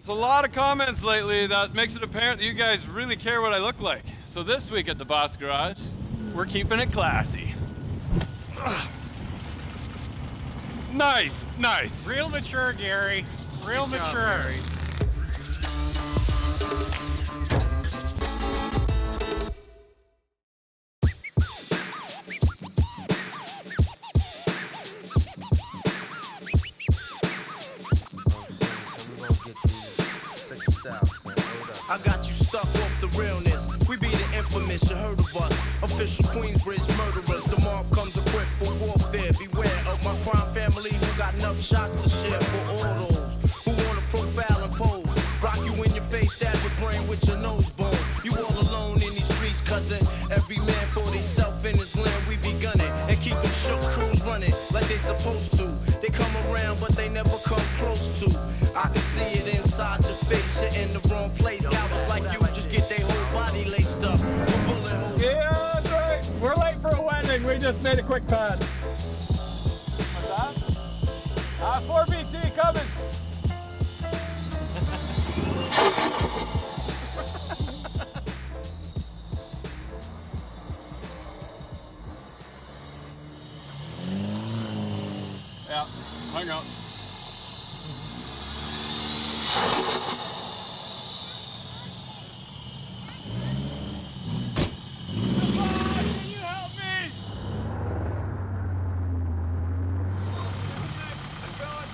It's a lot of comments lately that makes it apparent that you guys really care what I look like. So this week at Deboss Garage, we're keeping it classy. Nice, nice. Real mature, Gary. Real Good job, mature. Gary. I got you stuck off the realness. We be the infamous, you heard of us. Official Queensbridge murderers. The mob comes equipped for warfare. Beware of my crime family who got enough shots to share for all those who wanna profile and pose. Rock you in your face, stab your brain with your nose bone. You all alone in these streets, cousin. Every man for himself in his land. We be gunning and keep them shook crews running like they supposed to. They come around, but they never come close to. I can see it inside your face. You're in the wrong place. Cowards like you just get their whole body laced up with bullet holes. Yeah, that's right. We're late for a wedding. We just made a quick pass. What's that? 4BT coming. Yeah, hang on. Can you help me? I'm going.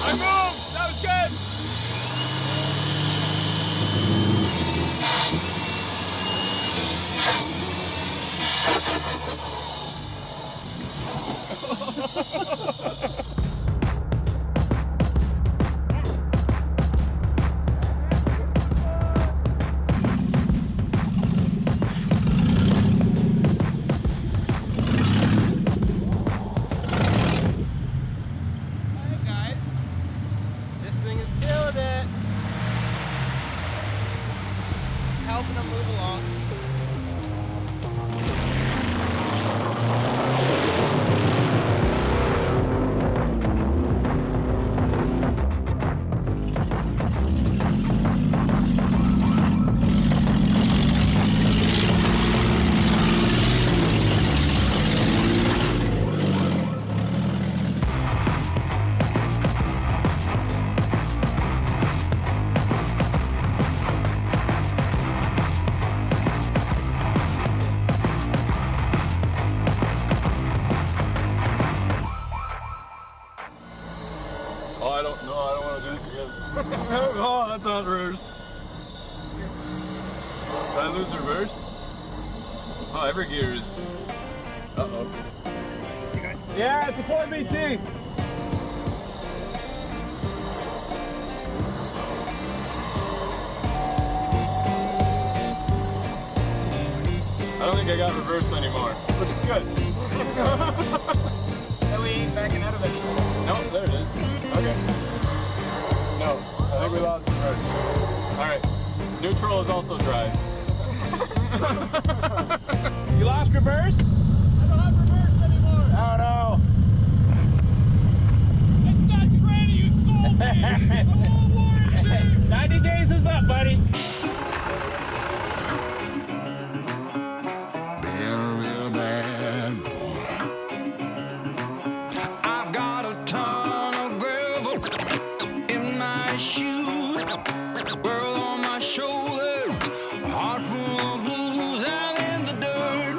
I moved! That was good! Hey guys, this thing is killing it. It's helping them move along. Oh, I don't know. I don't want to do this again. Oh, that's not reverse. Did I lose reverse? Oh, every gear is. Uh-oh. Yeah, it's a 4BT. I don't think I got reverse anymore, but it's good. No, we ain't backing out of it. No, there it is. Okay. No, I think we lost reverse. All right. Neutral is also dry. You lost reverse? I don't have reverse anymore. Oh no. It's that tranny you sold me. The whole warranty. 90 days is up, buddy. I've got a ton of gravel in my shoes, world on my shoulders, heart full of blues. I'm in the dirt.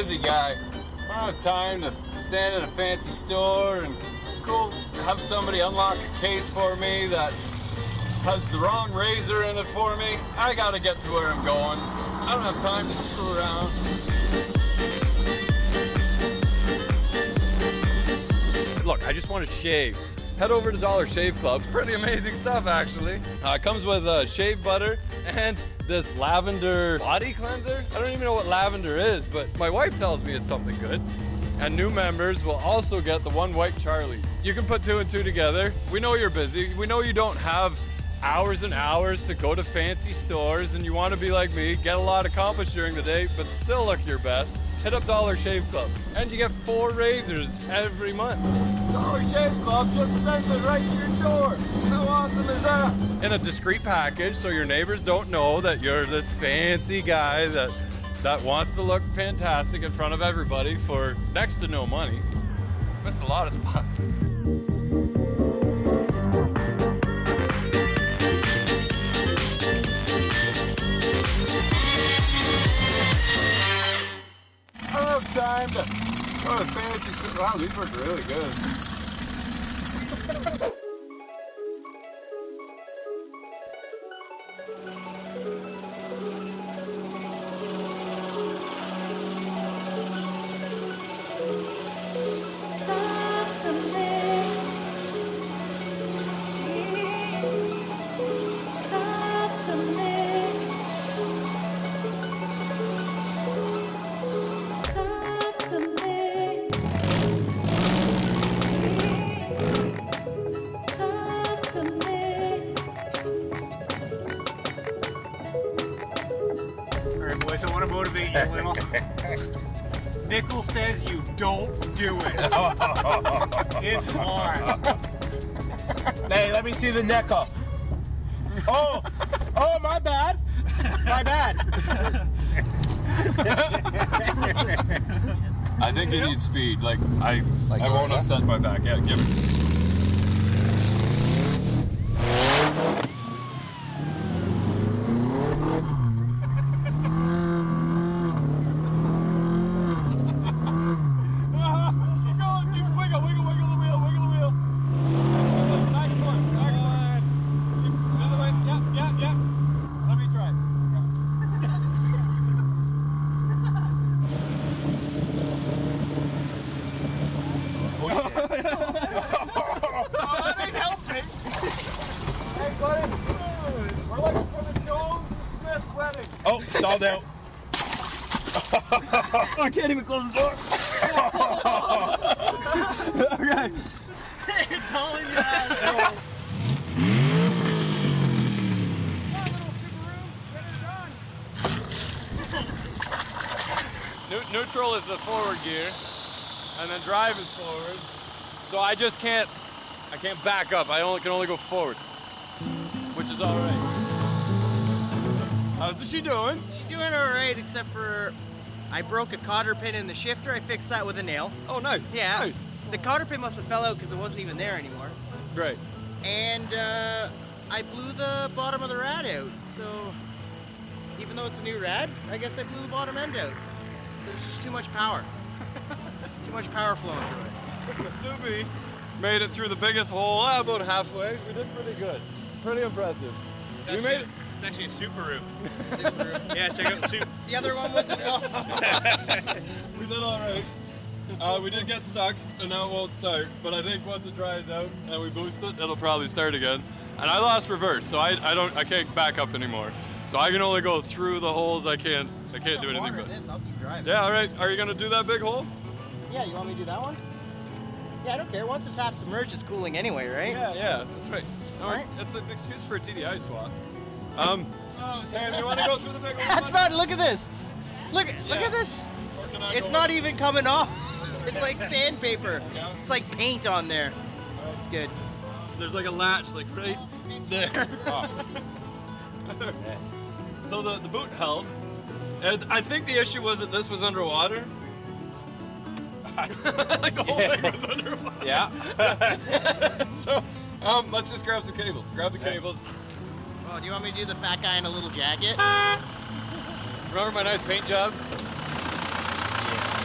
busy guy. I don't have time to stand in a fancy store and go have somebody unlock a case for me that has the wrong razor in it for me. I gotta get to where I'm going. I don't have time to screw around. Look, I just want to shave. Head over to Dollar Shave Club. Pretty amazing stuff, actually. It comes with shave butter and this lavender body cleanser. I don't even know what lavender is, but my wife tells me it's something good. And new members will also get the One White Charlies. You can put 2 and 2 together. We know you're busy. We know you don't have hours and hours to go to fancy stores, and you want to be like me, get a lot accomplished during the day, but still look your best. Hit up Dollar Shave Club, and you get 4 razors every month. Dollar Shave Club just sends it right to your door. How awesome is that? In a discreet package, so your neighbors don't know that you're this fancy guy that wants to look fantastic in front of everybody for next to no money. Missed a lot of spots. I don't have time to go to fancy stuff. Wow, these look really good. Boys, I want to motivate you a little. Nickel says you don't do it. It's hard. Hey, let me see the nickel. Oh, my bad. My bad. I think you need speed. I won't upset my back. Yeah, give it. Oh, stalled out. I can't even close the door. Okay. It's all in your ass. Neutral is the forward gear, and then drive is forward. So I can't back up. I can only go forward, which is all right. How's she doing? She's doing all right, except for I broke a cotter pin in the shifter. I fixed that with a nail. Oh, nice. Yeah. Nice. The cotter pin must have fell out because it wasn't even there anymore. Great. And I blew the bottom of the rad out. So even though it's a new rad, I guess I blew the bottom end out. Because it's just too much power. It's too much power flowing through it. Subi made it through the biggest hole about halfway. We did pretty good. Pretty impressive. We made it. It's actually a Subaru. Subaru. Yeah, check out the Subaru. The other one wasn't. We did all right. We did get stuck, and now it won't start. But I think once it dries out and we boost it, it'll probably start again. And I lost reverse, so I can't back up anymore. So I can only go through the holes. I can't do anything but. This, I'll keep driving. Yeah, all right. Are you gonna do that big hole? Yeah, you want me to do that one? Yeah, I don't care. Once it's half submerged, it's cooling anyway, right? Yeah, that's right. No, All right. It's an excuse for a TDI swap. Tam, you want to go through the big hole? That's not. Look at this. Look at this. Or can I It's go not in? even coming off. It's like sandpaper. Yeah. It's like paint on there. It's good. There's like a latch, like right there. So the boot held. And I think the issue was that this was underwater. Like the whole thing was underwater. Yeah. So let's just grab some cables. Grab the cables. Oh, do you want me to do the fat guy in a little jacket? Remember my nice paint job? Yeah.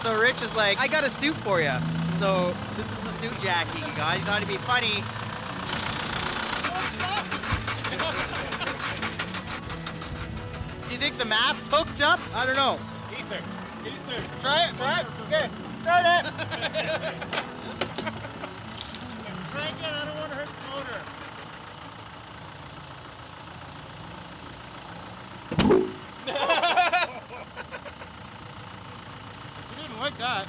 So Rich is like, I got a suit for you. So this is the suit jacket he got. He thought it'd be funny. Do you think the math's hooked up? I don't know. Ether. Try it. Okay, start it. Crank it, I don't want to hurt the motor. You didn't like that.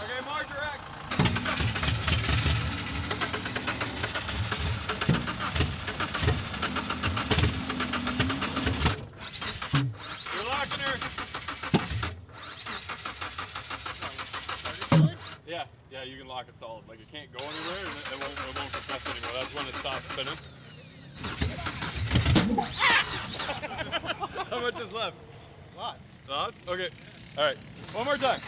Okay, more direct. You're locking her. Yeah, you can lock it solid. Like it can't go anywhere and it won't compress anymore. That's when it stops spinning. How much is left? Lots. Lots? Okay. All right. One more time.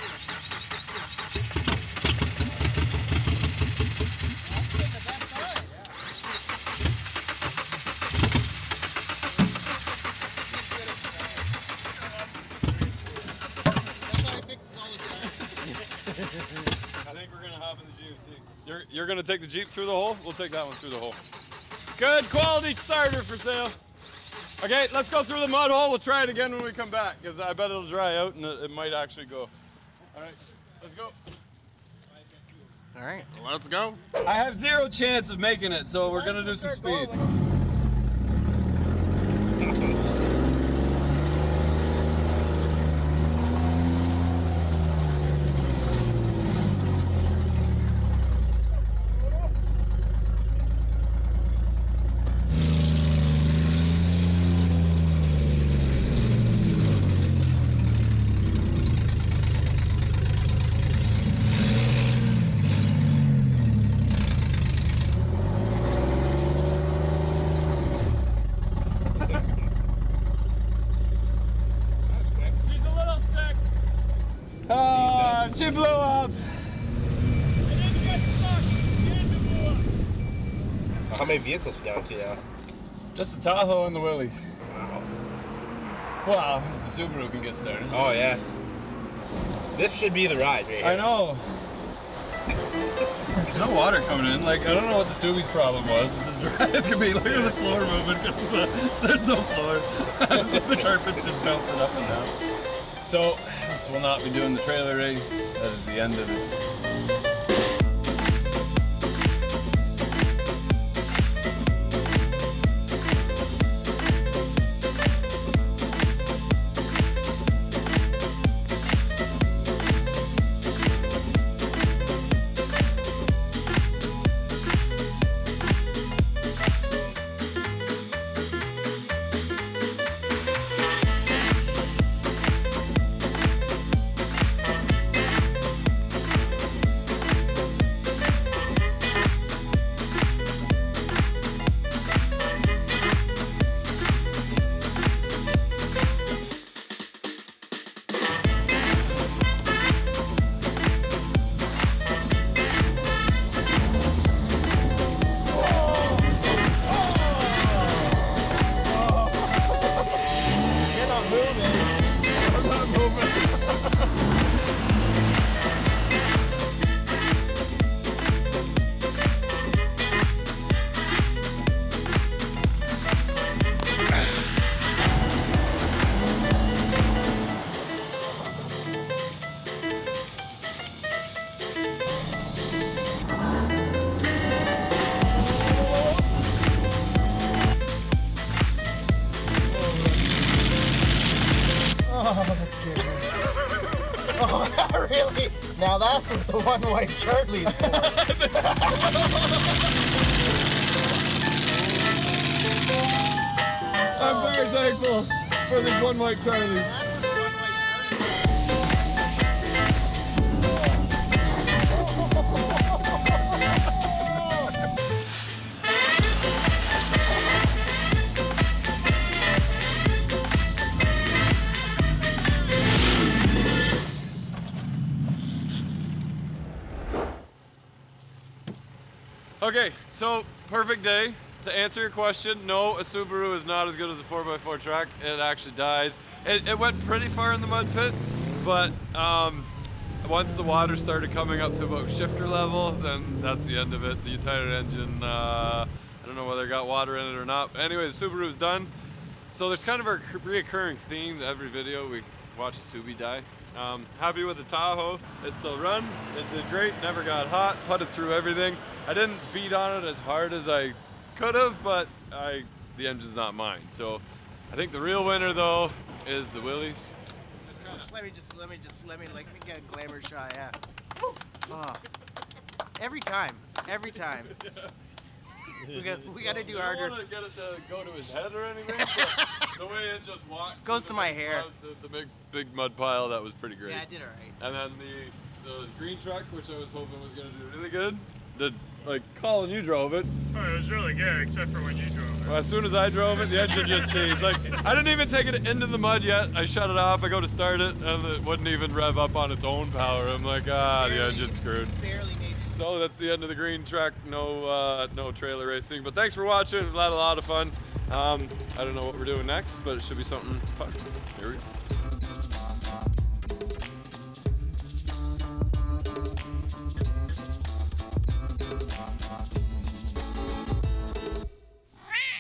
I think we're gonna hop in the GMC. You're gonna take the Jeep through the hole? We'll take that one through the hole. Good quality starter for sale. Okay, let's go through the mud hole. We'll try it again when we come back, because I bet it'll dry out and it might actually go. All right, let's go. All right, let's go. I have 0 chance of making it, so we're gonna do some speed. She blew up. How many vehicles are down to now? Just the Tahoe and the Willys. Wow, the Subaru can get started. Oh yeah. This should be the ride right here. I know. There's no water coming in. Like, I don't know what the Subi's problem was. It's as dry as can be. Look at the floor moving because there's no floor. It's just the carpet's just bouncing up and down. So, this will not be doing the trailer race. That is the end of it. Really? Now that's what the one white Charlie's for. I'm very thankful for this one white Charlie's. Okay, so perfect day. to answer your question, no, a Subaru is not as good as a 4x4 truck. It actually died. It went pretty far in the mud pit, but once the water started coming up to about shifter level, then that's the end of it. The entire engine, I don't know whether it got water in it or not. But anyway, the Subaru's done. So there's kind of a reoccurring theme to every video. We watch a Subi die. Happy with the Tahoe. It still runs. It did great. Never got hot. Putted through everything. I didn't beat on it as hard as I could have, but the engine's not mine. So I think the real winner though is the Willys. Let me get a glamour shot, yeah. Oh. Every time. We gotta do harder. I don't want to get it to go to his head or anything, but the way it just walks. Goes to my hair. The big mud pile, that was pretty great. Yeah, I did alright. And then the green truck, which I was hoping was gonna do really good. Like Colin, you drove it. Oh, it was really good, except for when you drove it. Well, as soon as I drove it, the engine just seized. Like, I didn't even take it into the mud yet. I shut it off, I go to start it, and it wouldn't even rev up on its own power. I'm like, the engine's screwed. Barely made it. So that's the end of the green truck. No trailer racing. But thanks for watching. We had a lot of fun. I don't know what we're doing next, but it should be something fun. Here we go.